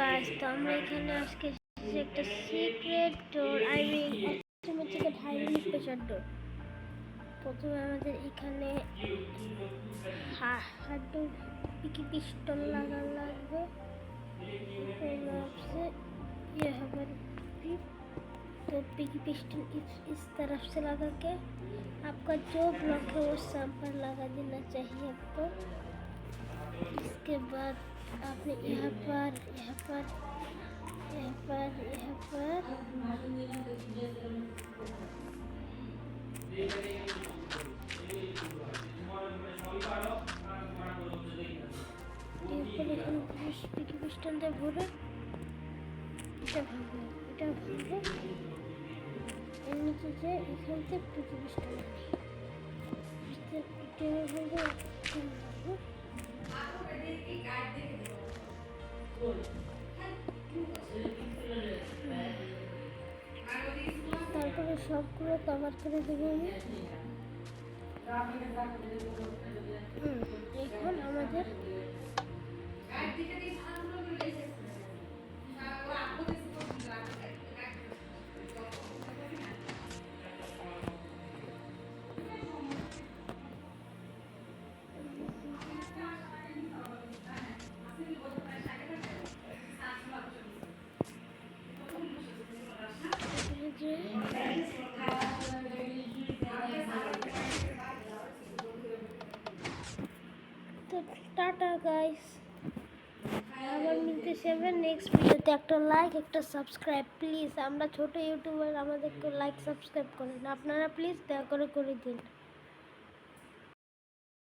Guys, তো আমরা এখানে আজকে একটা সিক্রেট ডোর অটোমেটিক হাইডিং স্পেশাল ডোর। প্রথমে আমাদের এখানে হার্ড পিকি पिस्टन लगा লাগবে। ये हमारी तो पिकी पिस्टन इस तरफ से लगा के आपका जो ब्लॉक है वो सम पर लगा देना चाहिए आपको। इसके बाद आपने यहाँ पर पिकी पिस्टन দিয়ে ভরে এটা ভাঙবো এর নিচে যে এখান থেকে পিকি পিস্টন তারপরে সবগুলো কভার করে দেবো আমি। এখন আমাদের তো টাটা গাইস, আবার মিলতেছি আমরা নেক্সট ভিডিওতে। একটা লাইক একটা সাবস্ক্রাইব প্লিজ, আমরা ছোট ইউটিউবার, আমাদেরকে লাইক সাবস্ক্রাইব করেন আপনারা, প্লিজ দয়া করে দিন।